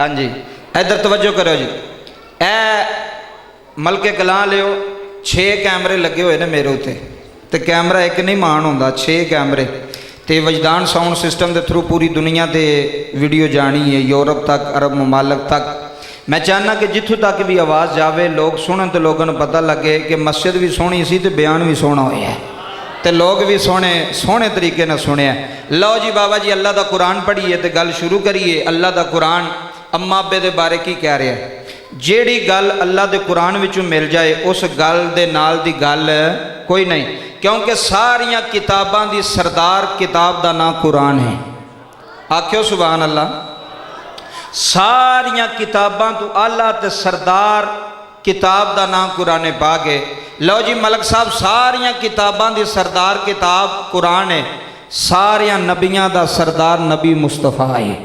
हाँ जी, इधर तवज्जो करो जी। ए मलके कलां लियो 6 कैमरे लगे हुए ने मेरे उत्ते, तो कैमरा एक नहीं मान होंदा, 6 कैमरे तो वजदान साउंड सिस्टम के थ्रू पूरी दुनिया से वीडियो जानी है, यूरोप तक, अरब ममालक तक। मैं चाहना कि जिथों तक भी आवाज़ जावे, लोग सुनन तो लोगों को पता लगे कि मस्जिद भी सोहनी सी तो बयान भी सोहना होया है, तो लोग भी सोहने तरीके न सुने। लो जी बाबा जी, अल्लाह का कुरान पढ़िए तो गल शुरू करिए। अल्लाह का कुरान अम्मा अब्बे के बारे की कह रहा है? जेड़ी गल अल्लाह के कुरान विचों मिल जाए उस गल दे नाल दी गल कोई नहीं, क्योंकि सारिया किताबां दी सरदार किताब का नाम कुरान है। आख्यो सुभान अल्लाह। सारिया किताबां तो आला ते सरदार किताब का नाम कुरान पाक है। लो जी मलक साहब, सारिया किताबां दी सरदार किताब कुरान है, सारिया नबियां दा सरदार नबी मुस्तफा है।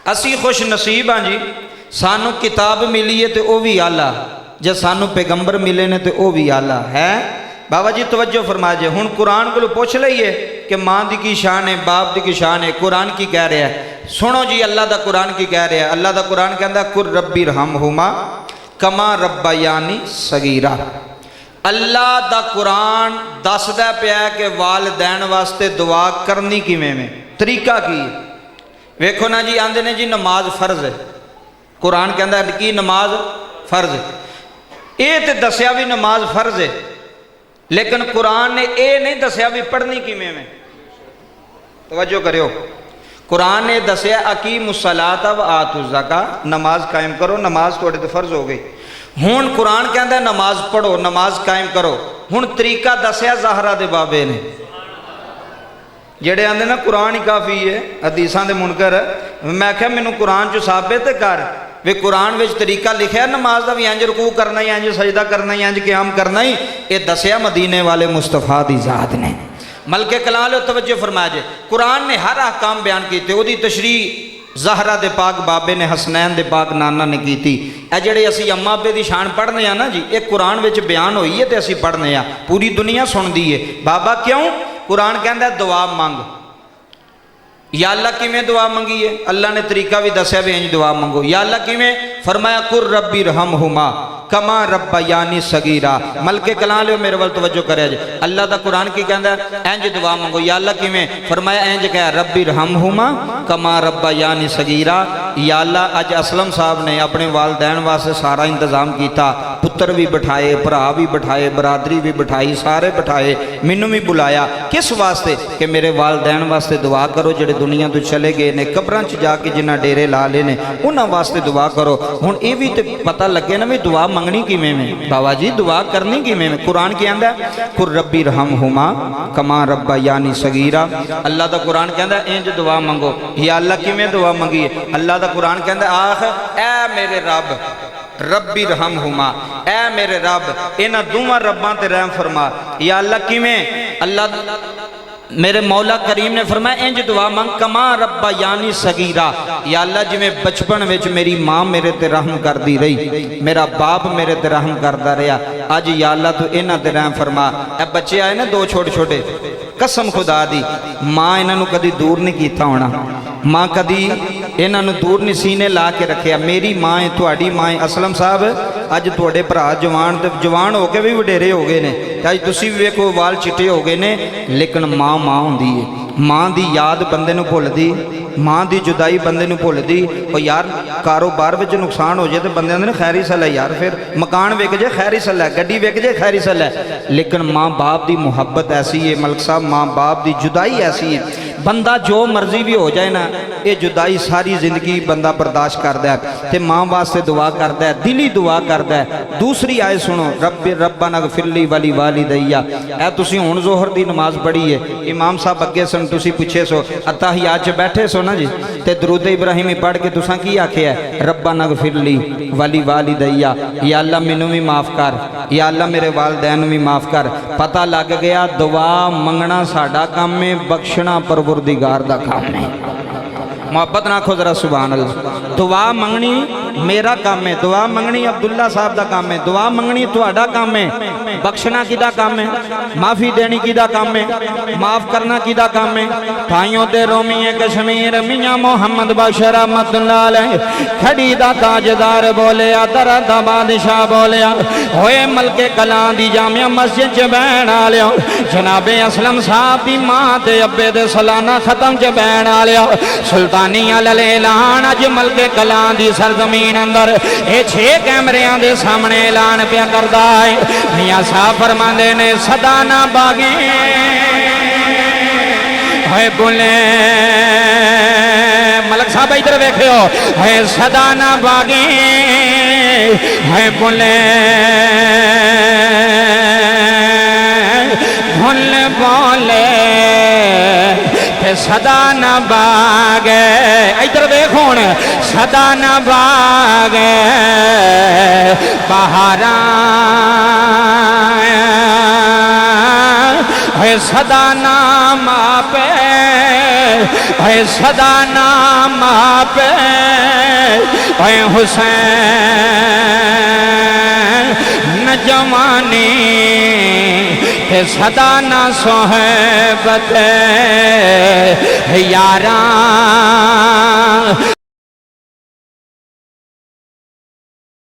असी खुश नसीब हाँ जी, सानू किताब मिली है तो वह भी आला, जे सानू पैगंबर मिले ने तो वह भी आला है। बाबा जी तवज्जो फरमा जे। हुण कुरान को पुछ लईए कि माँ की की शान है, बाप की शान है, कुरान की कह रहा है? सुनो जी अल्लाह का कुरान की कह रहा है। अल्लाह का कुरान कहता कुर रब्बी रहमहुमा कमा रब्बायानी सगीरा। अल्लाह का कुरान दसदा पिया कि वालिदैन वास्ते दुआ करनी किवें में, तरीका की है। वेखो ना जी, आंदे ने जी नमाज फर्ज है, कुरान कहता है कि नमाज फर्ज है। ये तो दसिया भी नमाज फर्ज है, लेकिन कुरान ने यह नहीं दसिया भी पढ़नी किवें में। तवज्जो करियो, कुरान ने दसिया अकीमुस्सलात व आतु ज़कात, नमाज कायम करो, नमाज थोड़े तो फर्ज हो गई। हुण कुरान कहता है नमाज पढ़ो, नमाज कायम करो। हुण तरीका दसिया ज़हरा दे बाबे ने। जेड़े आंदे ना कुरान ही काफ़ी है, हदीसां दे मुनकर, मैं क्या मैनू कुरान चो साबित कर वे कुरान विच तरीका लिखा नमाज का भी इंज रुकू करना ही, इंज सजदा करना ही, इंज क़याम करना ही। ये दसिया मदीने वाले मुस्तफा दी ज़ात ने। मलके कलां लो तवज्जो फरमाया जे। कुरान ने हर अहकाम बयान किए, उसकी तशरी ज़हरा दे पाक बाबे ने, हसनैन दे पाक नाना ने की। ए जेड़े असी अम्मा अब्बे की शान पढ़ने ना जी, ये कुरान विच बयान हुई है तो असी पढ़ने, पूरी दुनिया सुनती है। बाबा क्यों? कुरान कहता दुआ मंग। या अल्लाह किमें दुआ मंगी है? अल्लाह ने तरीका भी दसिया भी इंज दुआ मंगो। या अल्लाह किमें? फरमाया कुर रब्बी रहमहुमा कमा रब्बायानी सगीरा। मलके कलां लियो मेरे वाल तवज्जो करे जे। अल्लाह का कुरान की कहता है इंज दुआ मंगो। या अल्लाह किमें? फरमाया इंज कह रब्बी रहमहुमा कमा रब्बायानी सगीरा। या अल्लाह अज असलम साहब ने अपने वालदैन वास्ते सारा इंतजाम किया, पुत्र भी बिठाए, भरा भी बिठाए, बरादरी भी बिठाई, सारे बिठाए, मैनू भी बुलाया। किस वास्ते? कि मेरे वालदैन वास्ते दुआ करो जेड़े दुनिया तो चले गए ने, कब्रां च जाके जिन्हें डेरे ला ले ने, उन्होंने वास्ते दुआ करो। हुण ये भी तो पता लगे ना भी दुआ मंगनी किवें में। बाबा जी दुआ करनी किवें में? कुरान की आंदा कुर रब्बी रहमहुमा कमा रब्बायानी सगीरा। अल्लाह का कुरान कहता इंज दुआ मंगो। या अल्लाह किवें दुआ मंगी? अल्लाह का कुरान कहता आख ऐ मेरे रब रब्बी रहमहुमा, ऐ मेरे रब इन्हां दोवां रब्बां ते रहम फरमा। या अल्लाह किवें? अल्लाह मेरे मौला करीम ने फरमाया इंज दुआ मंग कमा रब्बा यानी सगीरा। या अल्लाह जिमें बचपन विच मेरी माँ मेरे ते रहम करती रही, मेरा बाप मेरे ते रहम करता रहा, अज या अल्लाह तू इन्हां ते रहम फरमा। ए बच्चे आए ना 2 छोटे छोटे, कसम खुदा दी माँ इन्हों कदी दूर नहीं किया होना, माँ कदी इन्हों दूर नहीं सीने ला के रखिया। मेरी माँ है, थोड़ी माँ है। असलम साहब अज थोड़े भरा जवान होके भी वडेरे हो गए ने, अज तुसी भी वेखो वाल चिट्टे हो गए ने, लेकिन माँ माँ होंदी है। माँ की याद बंदे नूं भुलदी, माँ की जुदाई बंदे नूं भुलदी। और यार कारोबार में नुकसान हो जाए तो बंदे आंदे ने खैर ही सल है यार, फिर मकान विक जाए खैर ही सल है, गड्डी विक जाए खैर ही सल है। लेकिन माँ बाप की मुहब्बत ऐसी है मलक साहब, माँ बाप की जुदाई ऐसी है, बंदा जो मर्जी भी हो जाए ना, ये जुदाई सारी जिंदगी बंदा बर्दाश्त करता है। तो माँ वास्ते दुआ करता है, दिली दुआ करता है। दूसरी आए सुनो, रब्बी रब्बाना ग़फ़िरली वली वालिदैया। ऐ तुसी हुण ज़ोहर दी नमाज पढ़ी है, इमाम साहब अगे सन, तुसी पूछे सो अत्ताहियात च बैठे सो ना जी, ते दरूद इब्राहिमी पढ़ के तुसां की आख्या है? रब्बाना ग़फ़िरली वली वालिदैया। या अल्लाह मैनू भी माफ़ कर, या अल्लाह मेरे वालदैन भी माफ़ कर। पता लग गया दुआ मंगना साडा काम है, बख्शना परवरदिगार दा काम है। मोहब्बत ना आखो जरा सुभान अल्लाह। दुआ मंगनी मेरा काम है, दुआ मंगनी अब्दुल्ला साहब का काम है, दुआ मंगनी तुहाडा काम है, बख्शना किदा काम है, माफ़ी देनी किदा काम है, माफ़ करना किदा काम है। भाइयों ते रोमीए कश्मीर मियाँ मोहम्मद बख्श रहमतुल्लाह अलैह खड़ी दा ताजदार बोलिया, दरा दा बादशाह बोलिया, होए मलके कलां दी जामिया मस्जिद च बैण आलिया, जनाबे असलम साहब दी मां ते अब्बे दे सलाना खत्म च बैण आलिया, सुल्तानिया लले ऐलान अज मलके कलां दी सरजमीन अंदर ये 6 कैमरियां दे सामने ऐलान पिया करदा है। मियां साहब फरमांदे ने सदा ना बागे है बोले, मलक साहब इधर देखियो, है सदा ना बागे है बोले, भूल बोले ते सदा न बागे, इधर देखो सदा न बागे बहारा है, सदा नाम पे है, सदा नाम पे है हुसैन न जवानी ते सदा न सोहबत यारा